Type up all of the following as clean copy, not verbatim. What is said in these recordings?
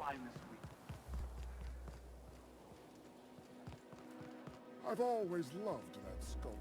finest week. I've always loved that sculpture.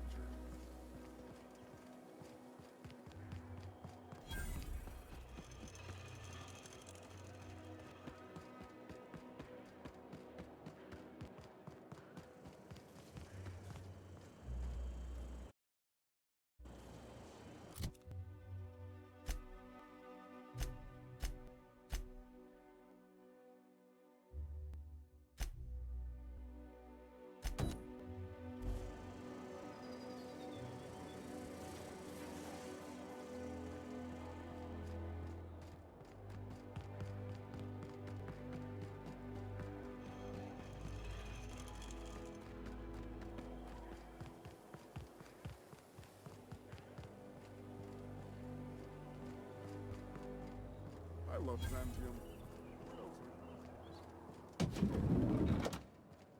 I love Xantium.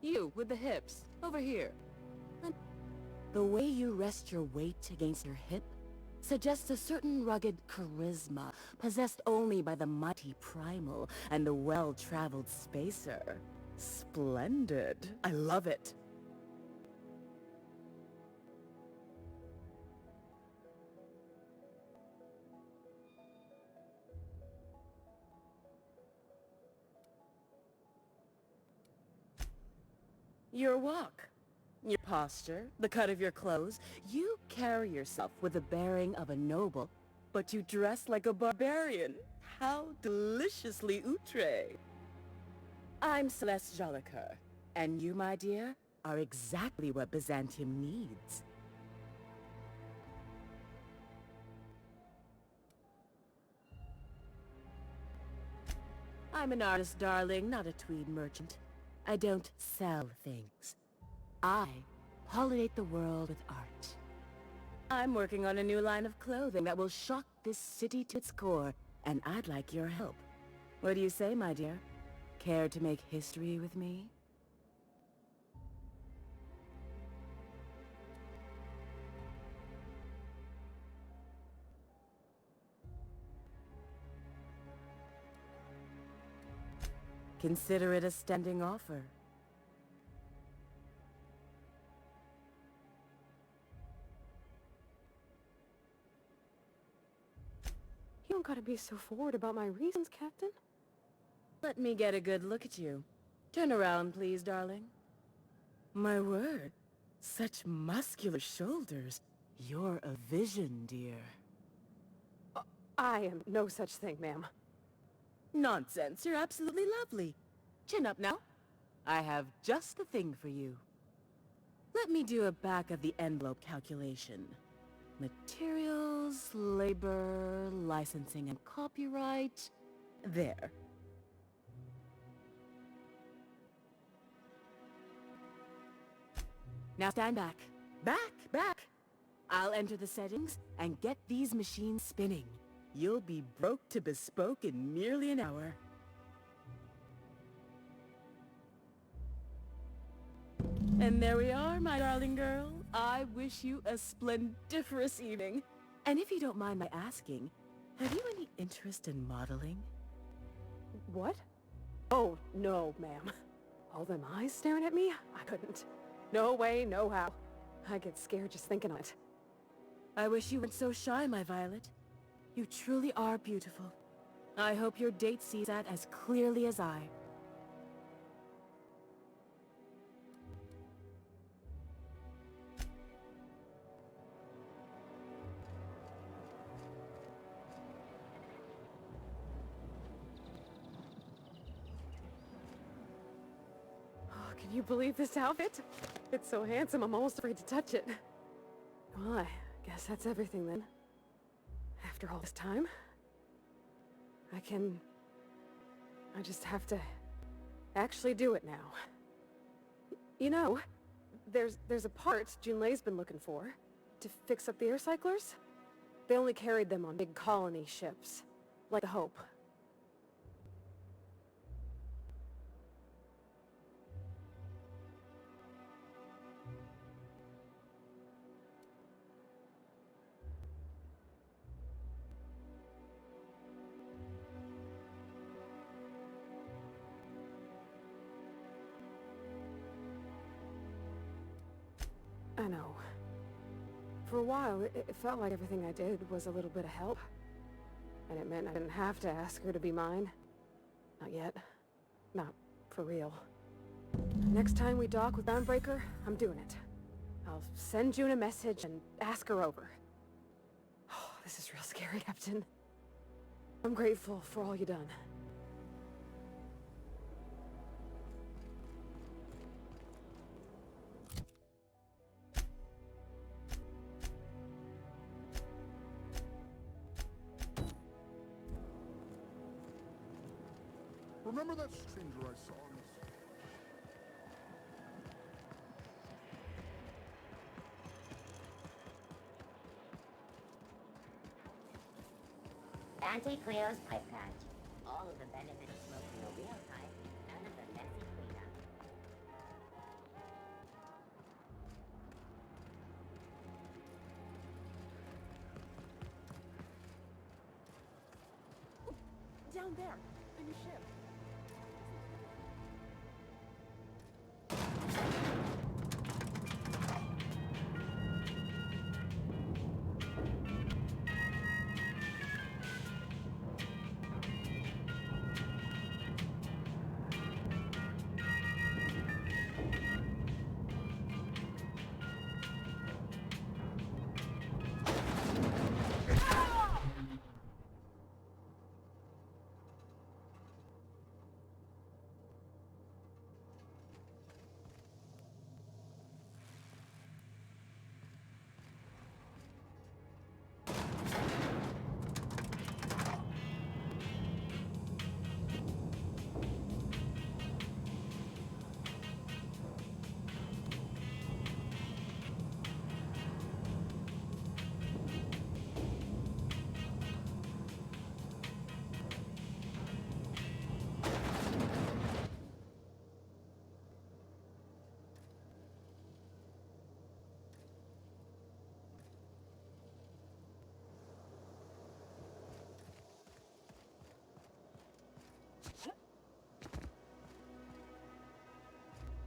You, with the hips. Over here. The way you rest your weight against your hip suggests a certain rugged charisma possessed only by the mighty primal and the well-traveled spacer. Splendid. I love it. Your walk, your posture, the cut of your clothes, you carry yourself with the bearing of a noble, but you dress like a barbarian. How deliciously outre. I'm Celeste Jolicoeur, and you, my dear, are exactly what Byzantium needs. I'm an artist, darling, not a tweed merchant. I don't sell things. I pollinate the world with art. I'm working on a new line of clothing that will shock this city to its core, and I'd like your help. What do you say, my dear? Care to make history with me? Consider it a standing offer. You don't gotta be so forward about my reasons, Captain. Let me get a good look at you. Turn around, please, darling. My word. Such muscular shoulders. You're a vision, dear. I am no such thing, ma'am. Nonsense, you're absolutely lovely. Chin up now. I have just the thing for you. Let me do a back-of-the-envelope calculation. Materials, labor, licensing and copyright. There. Now stand back. Back! I'll enter the settings and get these machines spinning. You'll be broke to bespoke in merely an hour. And there we are, my darling girl. I wish you a splendiferous evening. And if you don't mind my asking, have you any interest in modeling? What? Oh, no, ma'am. All them eyes staring at me? I couldn't. No way, no how. I get scared just thinking of it. I wish you weren't so shy, my Violet. You truly are beautiful. I hope your date sees that as clearly as I. Oh, can you believe this outfit? It's so handsome, I'm almost afraid to touch it. Well, I guess that's everything then. After all this time, I just have to actually do it now. You know, there's a part Junlei's been looking for to fix up the air cyclers. They only carried them on big colony ships, like the Hope. I know. For a while, it felt like everything I did was a little bit of help. And it meant I didn't have to ask her to be mine. Not yet. Not for real. Next time we dock with Boundbreaker, I'm doing it. I'll send June a message and ask her over. Oh, this is real scary, Captain. I'm grateful for all you done. Remember that stranger I saw in this? Auntie Cleo's pipe patch. All of the benefits of smoking a real pipe, none of the messy cleanup. Down there, on your ship.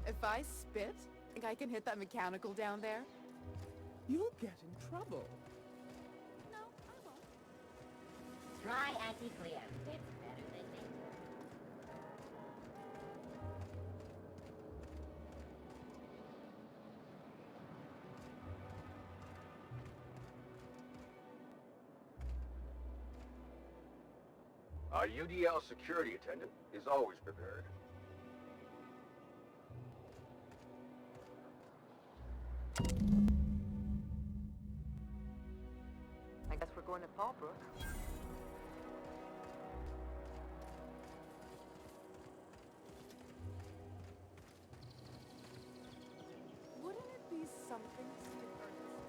If I spit, think I can hit that mechanical down there? You'll get in trouble. No, I won't. Try Auntie Cleo. It's better than nature. Our UDL security attendant is always prepared. I guess we're going to Fallbrook. Wouldn't it be something to see if Ernest...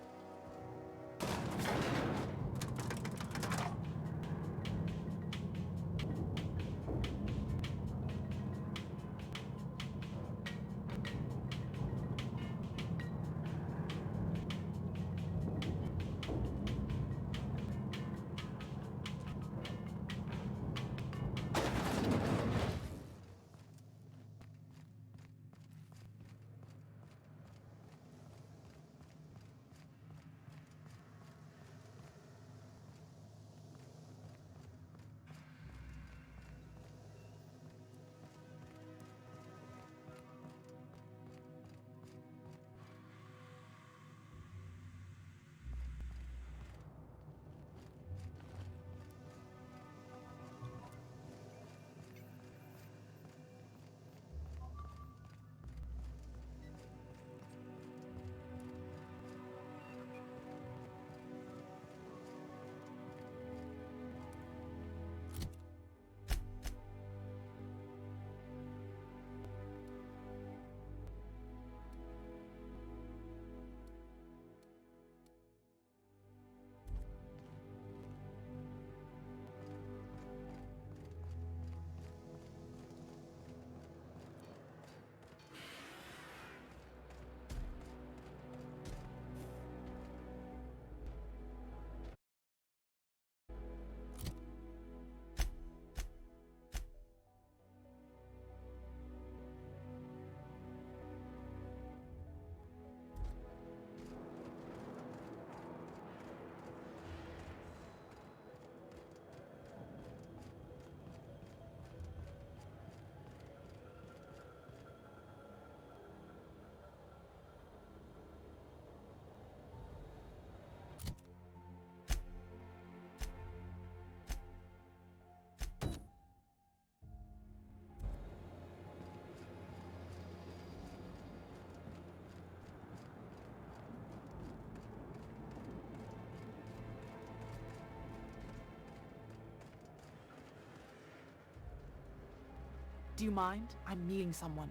Do you mind? I'm meeting someone.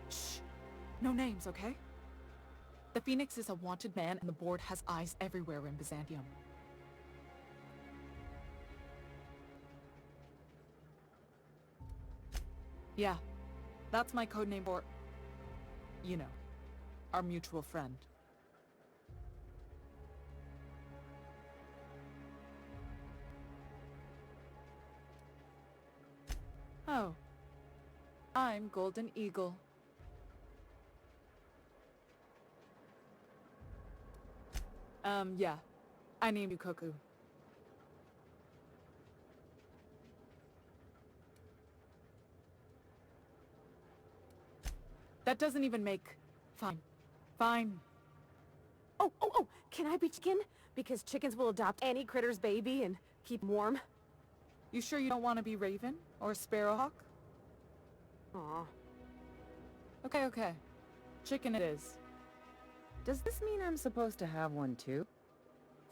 Shh. No names, okay? The Phoenix is a wanted man and the board has eyes everywhere in Byzantium. Yeah, that's my codename for... you know, our mutual friend. Oh. I'm Golden Eagle. Yeah. I named you Koku. That doesn't even make... Fine. Fine. Oh, can I be chicken? Because chickens will adopt any critter's baby and keep 'em warm. You sure you don't want to be Raven? Or Sparrowhawk? Aw. Okay. Chicken it is. Does this mean I'm supposed to have one too?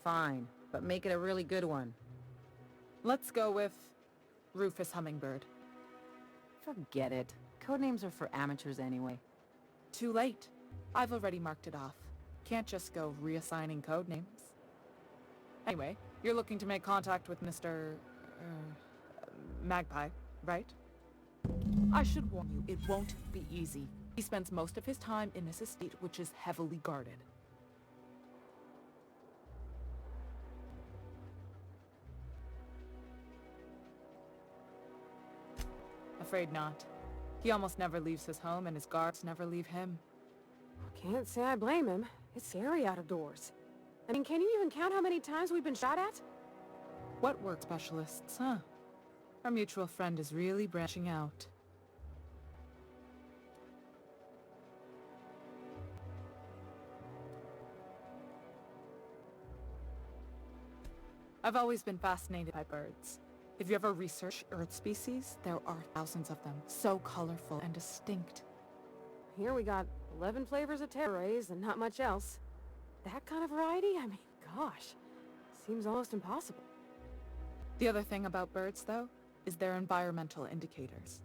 Fine, but make it a really good one. Let's go with... Rufus Hummingbird. Forget it. Codenames are for amateurs anyway. Too late. I've already marked it off. Can't just go reassigning codenames. Anyway, you're looking to make contact with Mr... Magpie, right? I should warn you, it won't be easy. He spends most of his time in his estate, which is heavily guarded. Afraid not. He almost never leaves his home, and his guards never leave him. Can't say I blame him. It's scary out of doors. I mean, can you even count how many times we've been shot at? What work specialists, huh? Our mutual friend is really branching out. I've always been fascinated by birds. If you ever research Earth species, there are thousands of them, so colorful and distinct. Here we got 11 flavors of terror rays and not much else. That kind of variety? I mean, gosh. Seems almost impossible. The other thing about birds, though, is their environmental indicators.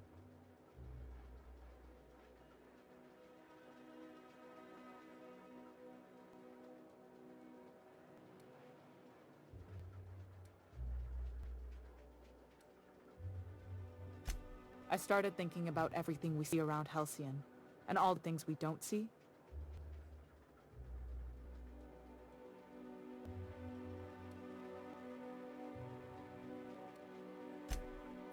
I started thinking about everything we see around Halcyon, and all the things we don't see.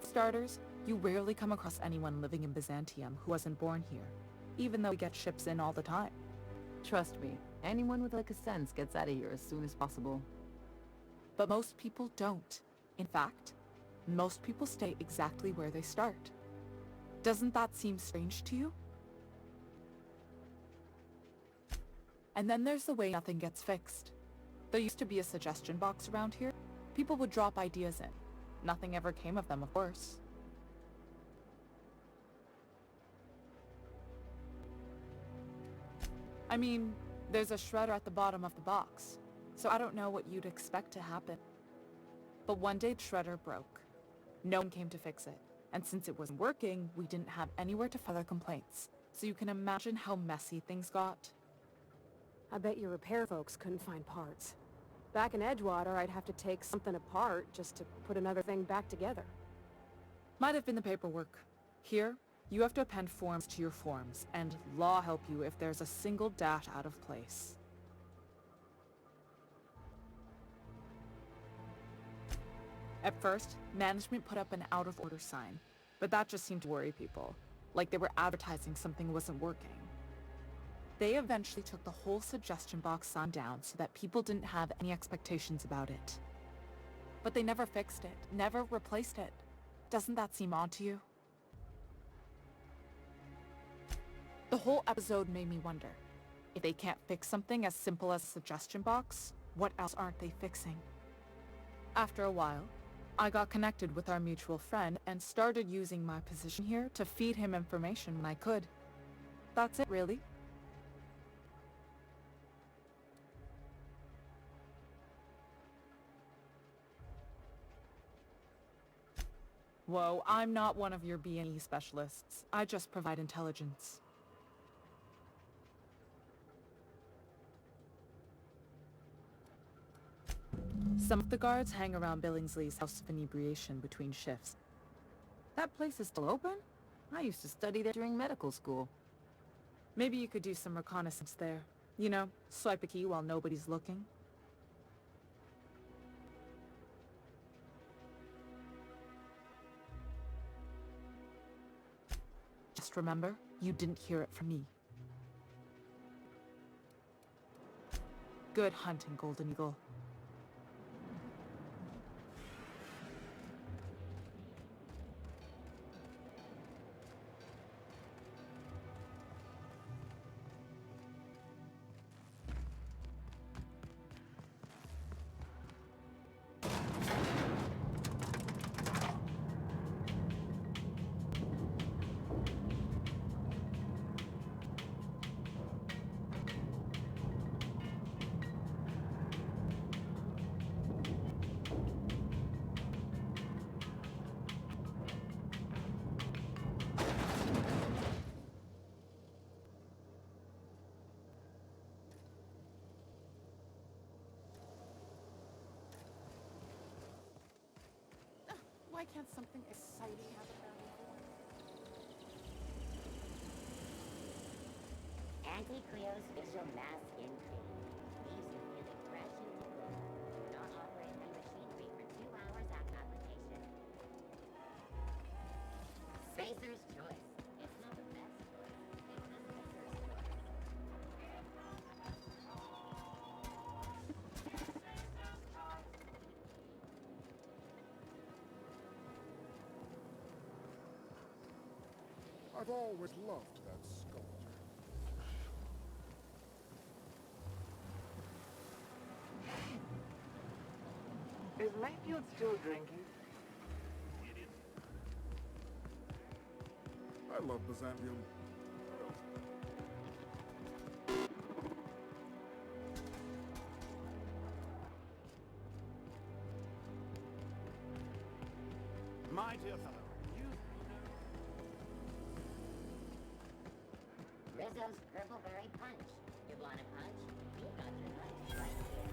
For starters, you rarely come across anyone living in Byzantium who wasn't born here, even though we get ships in all the time. Trust me, anyone with like a sense gets out of here as soon as possible. But most people don't. In fact, most people stay exactly where they start. Doesn't that seem strange to you? And then there's the way nothing gets fixed. There used to be a suggestion box around here. People would drop ideas in. Nothing ever came of them, of course. I mean, there's a shredder at the bottom of the box, so I don't know what you'd expect to happen. But one day the shredder broke. No one came to fix it. And since it wasn't working, we didn't have anywhere to file our complaints. So you can imagine how messy things got. I bet your repair folks couldn't find parts. Back in Edgewater, I'd have to take something apart just to put another thing back together. Might have been the paperwork. Here, you have to append forms to your forms, and law help you if there's a single dash out of place. At first, management put up an out-of-order sign, but that just seemed to worry people, like they were advertising something wasn't working. They eventually took the whole suggestion box sign down so that people didn't have any expectations about it. But they never fixed it, never replaced it. Doesn't that seem odd to you? The whole episode made me wonder, if they can't fix something as simple as a suggestion box, what else aren't they fixing? After a while, I got connected with our mutual friend and started using my position here to feed him information when I could. That's it, really. Whoa, I'm not one of your B&E specialists. I just provide intelligence. Some of the guards hang around Billingsley's House of Inebriation between shifts. That place is still open? I used to study there during medical school. Maybe you could do some reconnaissance there. You know, swipe a key while nobody's looking. Just remember, you didn't hear it from me. Good hunting, Golden Eagle. Why can't something exciting happen around here? Anti-Creo's facial mask skin cream leaves you feeling fresh and tingling. Not operate the machinery for 2 hours after application. Spacer's choice. It's not the best choice. It's the Spacer's choice. I've always loved that sculpture. Is Mayfield still drinking? I love Byzantium. My dear fellow, Rizzo's Purple Berry Punch. You want a punch? You got your punch right here.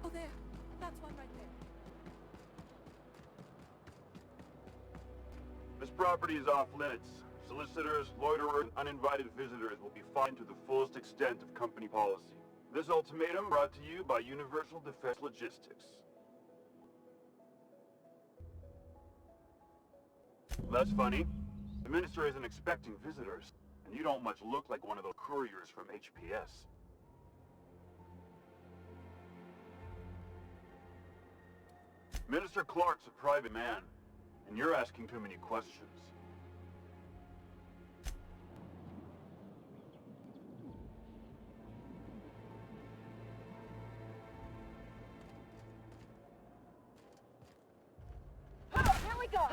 Oh, there. That's one right there. this property is off limits. Solicitors, loiterers, and uninvited visitors will be fined to the fullest extent of company policy. This ultimatum brought to you by Universal Defense Logistics. That's funny. The Minister isn't expecting visitors, and you don't much look like one of those couriers from HPS. Minister Clark's a private man, and you're asking too many questions. Here we go!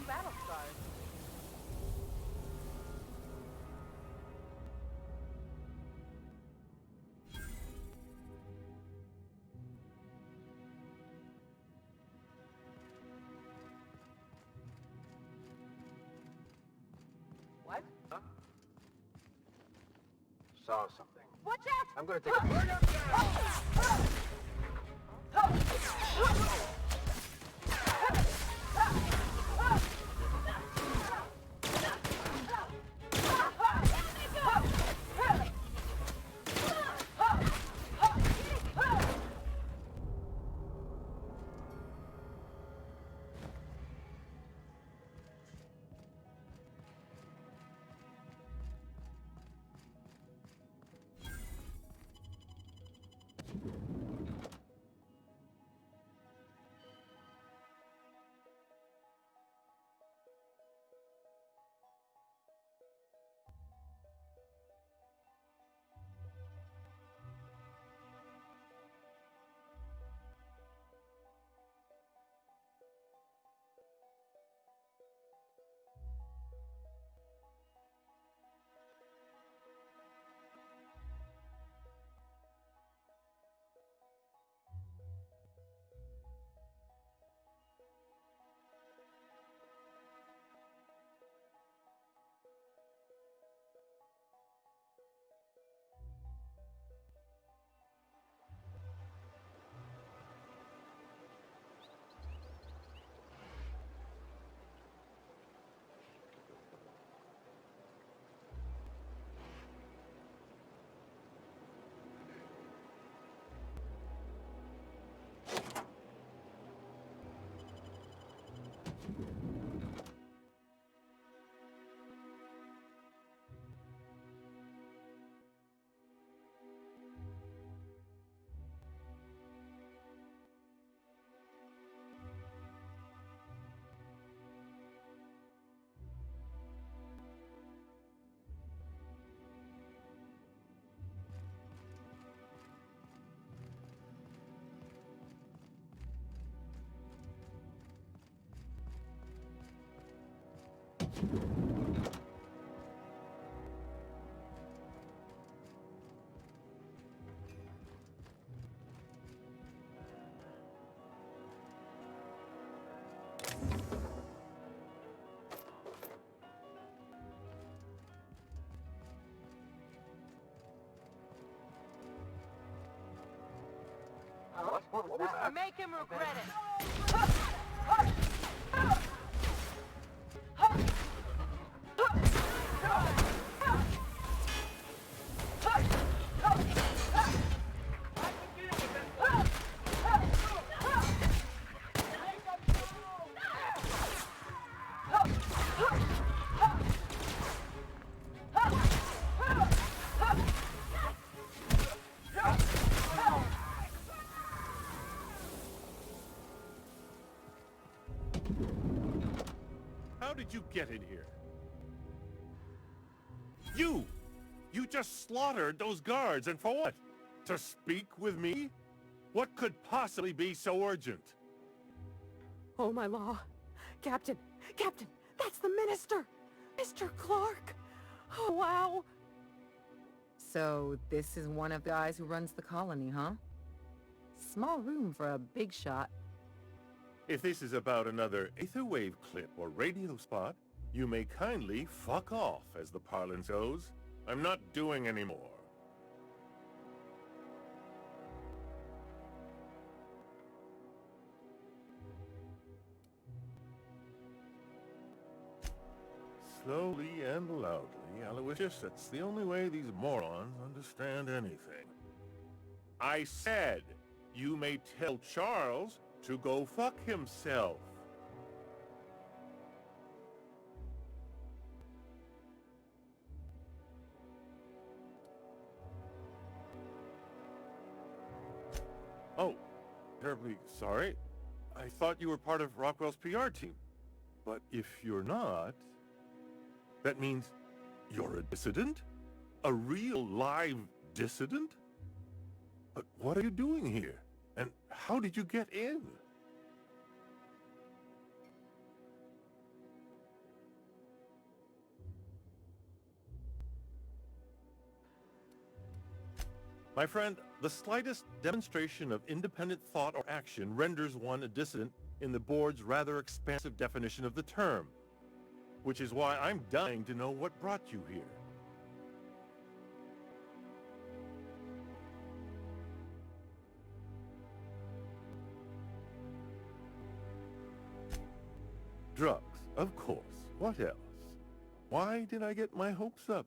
Battle scars. What? Saw something. Watch out! I'm gonna take a... What was that? Make him regret it. How did you get in here? You! You just slaughtered those guards, and for what? To speak with me? What could possibly be so urgent? Oh, my law. Captain! Captain! That's the minister! Mr. Clark! Oh, wow! So, this is one of the guys who runs the colony, huh? Small room for a big shot. If this is about another Aetherwave clip or radio spot, you may kindly fuck off, as the parlance goes. I'm not doing any more. Slowly and loudly, Aloysius, that's the only way these morons understand anything. I said, you may tell Charles to go fuck himself. Oh, terribly sorry. I thought you were part of Rockwell's PR team. But if you're not, that means you're a dissident? A real live dissident? But what are you doing here? And how did you get in? My friend, the slightest demonstration of independent thought or action renders one a dissident in the board's rather expansive definition of the term. Which is why I'm dying to know what brought you here. Drugs, of course. What else? Why did I get my hopes up?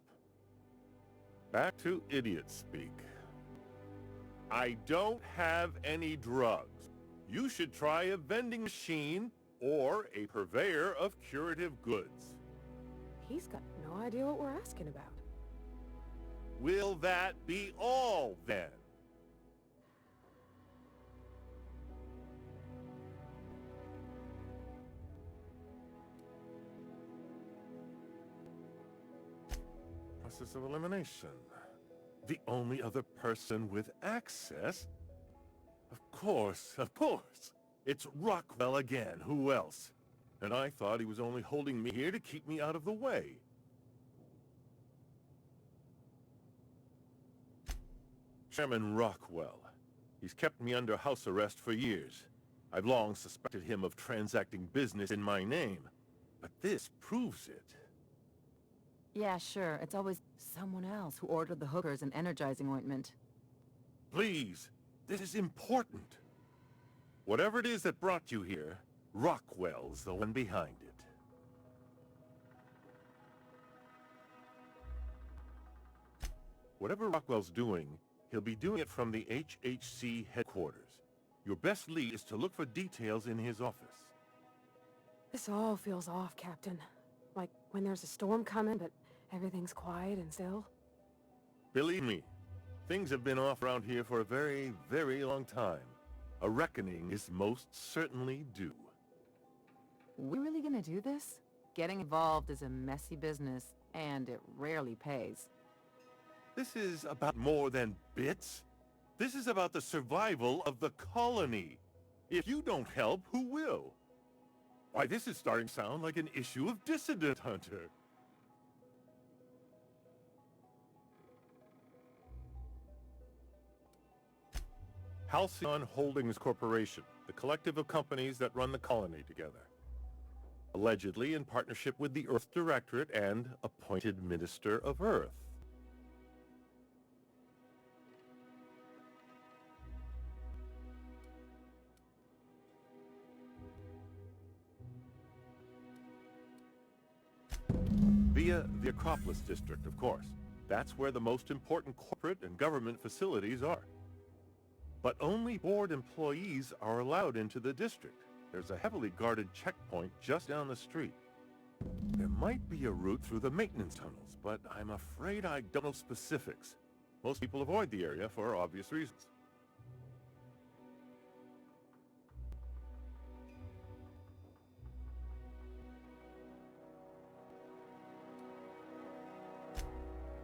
Back to idiot speak. I don't have any drugs. You should try a vending machine or a purveyor of curative goods. He's got no idea what we're asking about. Will that be all, then? Process of elimination. The only other person with access? Of course, of course. It's Rockwell again. Who else? And I thought he was only holding me here to keep me out of the way. Chairman Rockwell. He's kept me under house arrest for years. I've long suspected him of transacting business in my name. But this proves it. Yeah, sure. It's always someone else who ordered the hookers and energizing ointment. Please, this is important. Whatever it is that brought you here, Rockwell's the one behind it. Whatever Rockwell's doing, he'll be doing it from the HHC headquarters. Your best lead is to look for details in his office. This all feels off, Captain. Like when there's a storm coming, but everything's quiet and still. Believe me, things have been off around here for a very, very long time. A reckoning is most certainly due. We really gonna do this? Getting involved is a messy business, and it rarely pays. This is about more than bits. This is about the survival of the colony. If you don't help, who will? Why, this is starting to sound like an issue of Dissident Hunter. Halcyon Holdings Corporation, the collective of companies that run the colony together. Allegedly in partnership with the Earth Directorate and appointed Minister of Earth. Via the Acropolis District, of course. That's where the most important corporate and government facilities are. But only board employees are allowed into the district. There's a heavily guarded checkpoint just down the street. There might be a route through the maintenance tunnels, but I'm afraid I don't know specifics. Most people avoid the area for obvious reasons.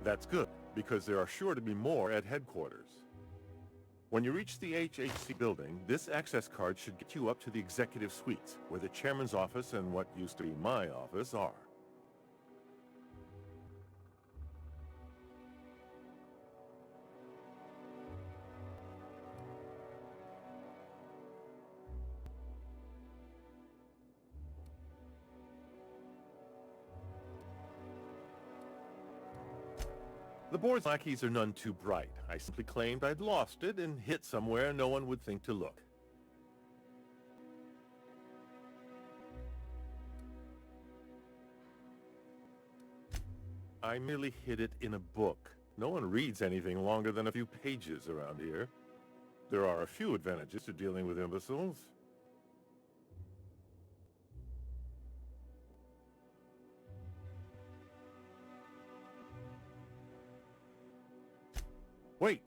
That's good, because there are sure to be more at headquarters. When you reach the HHC building, this access card should get you up to the executive suites, where the chairman's office and what used to be my office are. The board's lackeys are none too bright. I simply claimed I'd lost it and hit somewhere no one would think to look. I merely hid it in a book. No one reads anything longer than a few pages around here. There are a few advantages to dealing with imbeciles. Wait!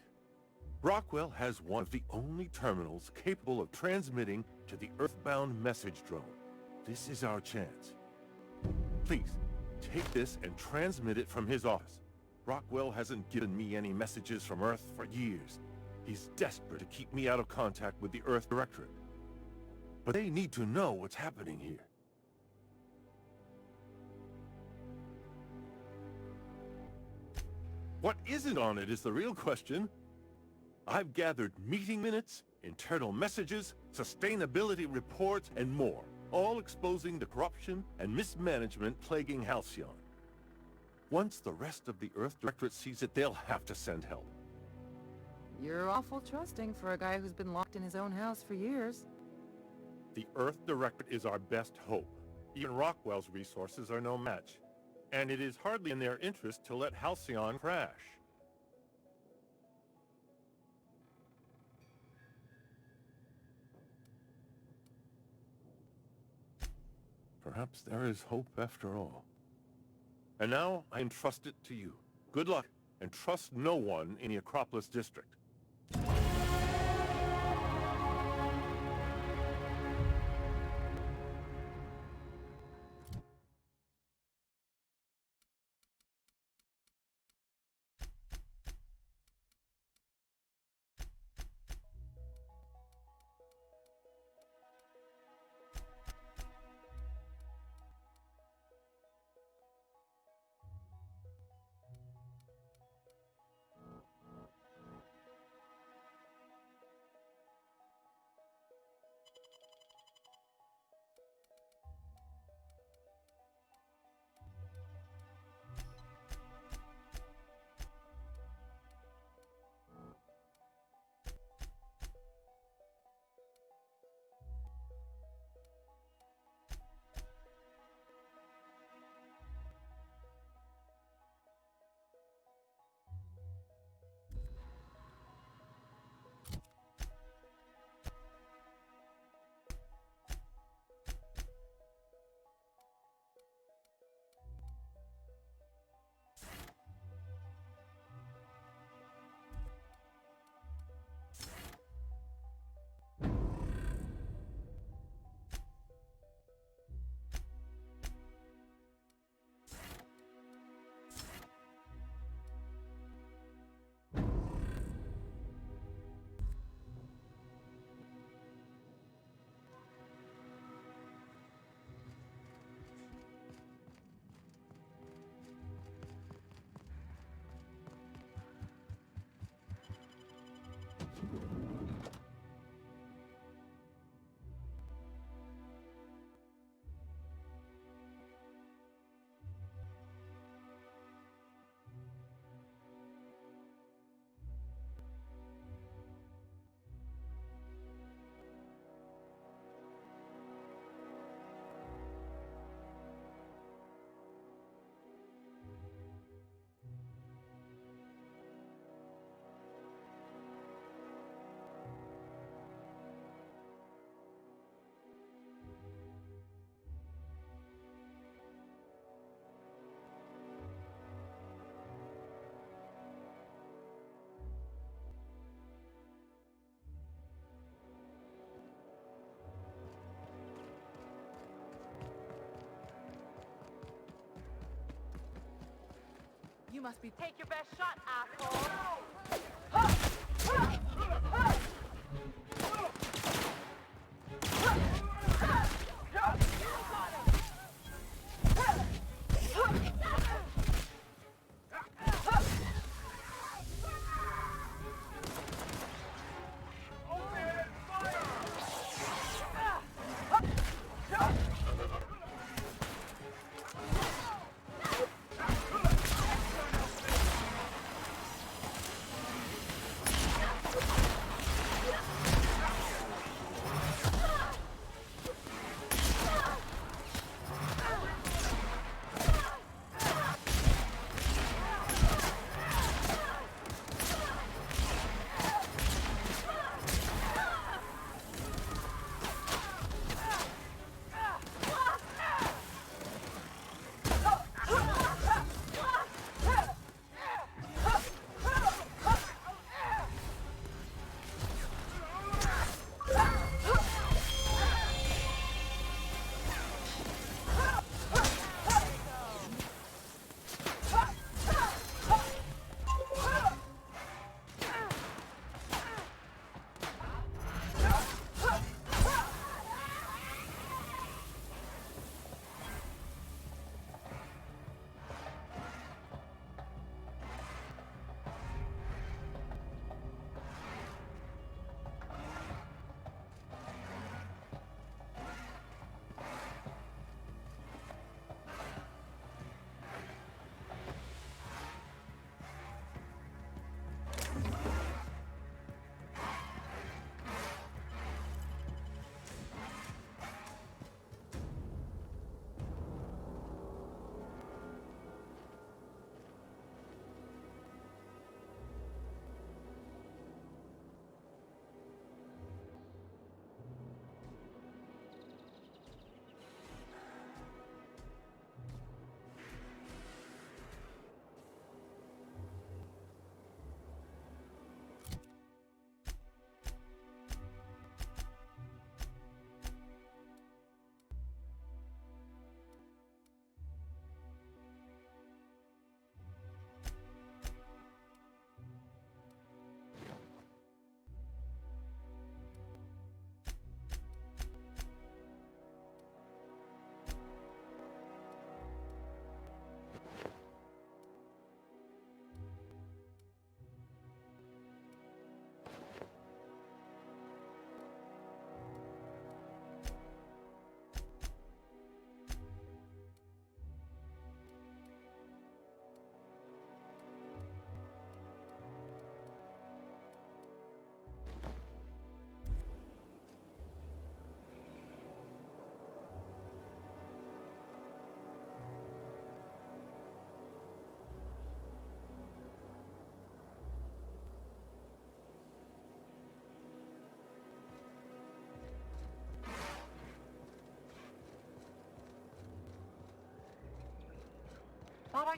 Rockwell has one of the only terminals capable of transmitting to the Earthbound message drone. This is our chance. Please, take this and transmit it from his office. Rockwell hasn't given me any messages from Earth for years. He's desperate to keep me out of contact with the Earth Directorate. But they need to know what's happening here. What isn't on it is the real question. I've gathered meeting minutes, internal messages, sustainability reports, and more, all exposing the corruption and mismanagement plaguing Halcyon. Once the rest of the Earth Directorate sees it, they'll have to send help. You're awful trusting for a guy who's been locked in his own house for years. The Earth Directorate is our best hope. Even Rockwell's resources are no match, and it is hardly in their interest to let Halcyon crash. Perhaps there is hope after all. And now I entrust it to you. Good luck, and trust no one in the Acropolis district. You must be. Take your best shot, asshole!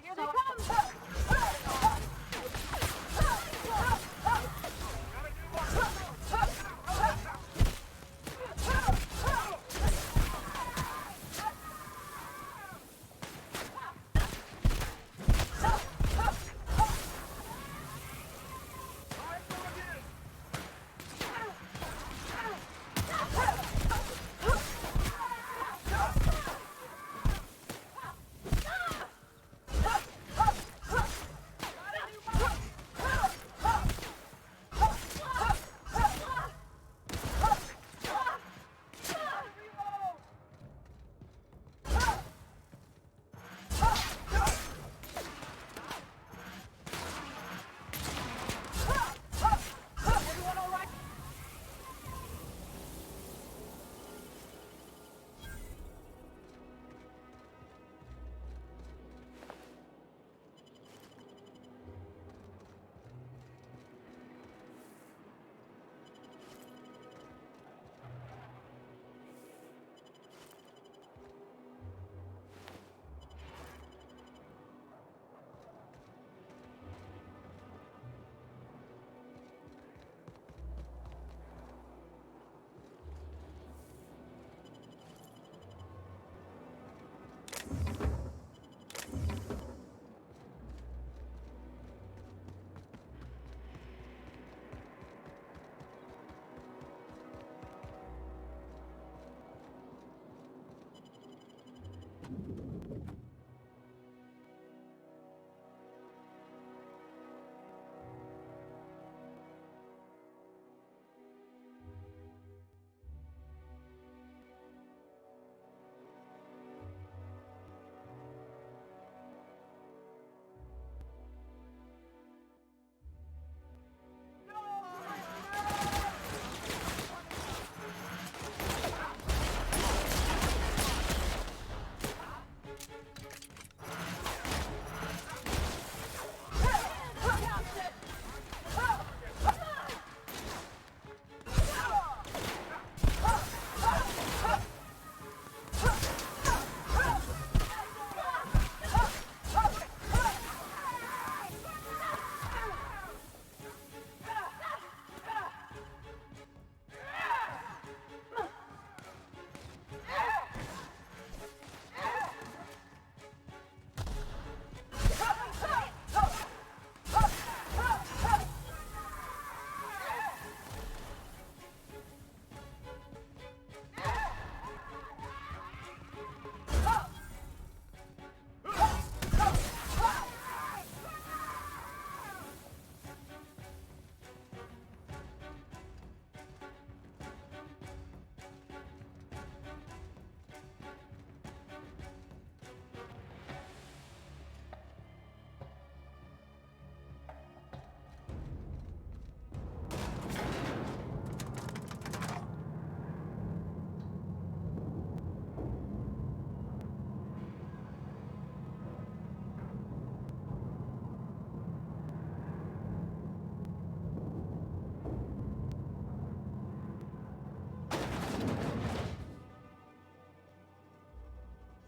Here they come!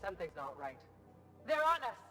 Something's not right. They're on us!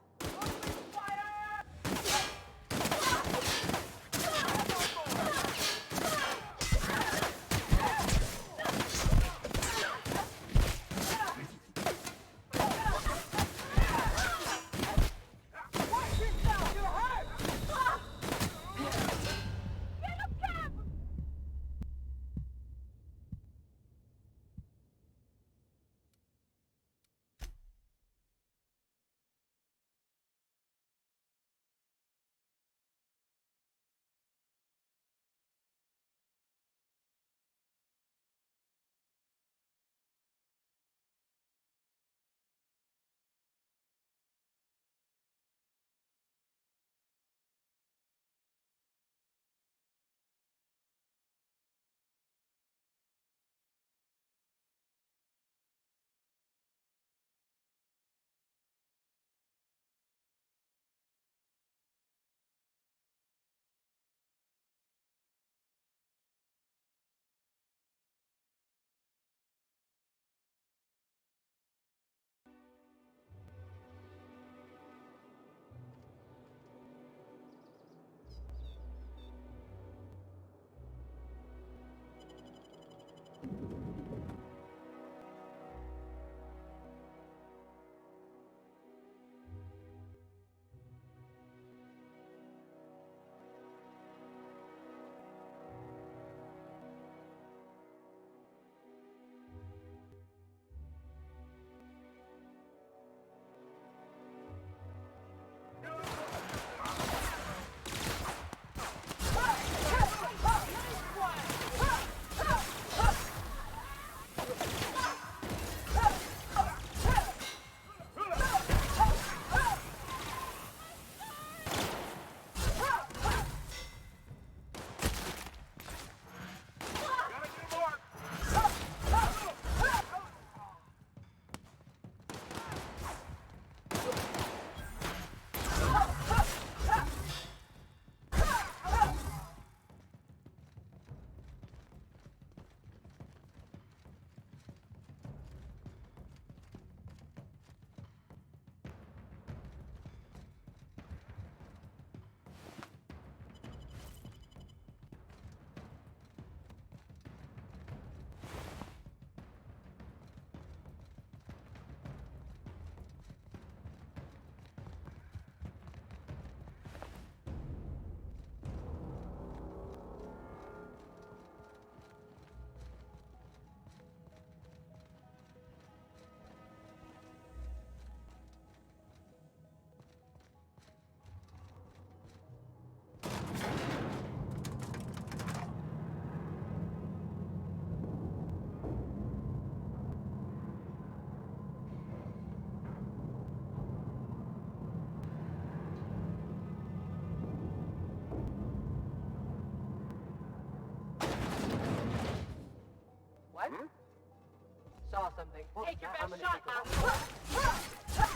saw something. Take your best shot, asshole!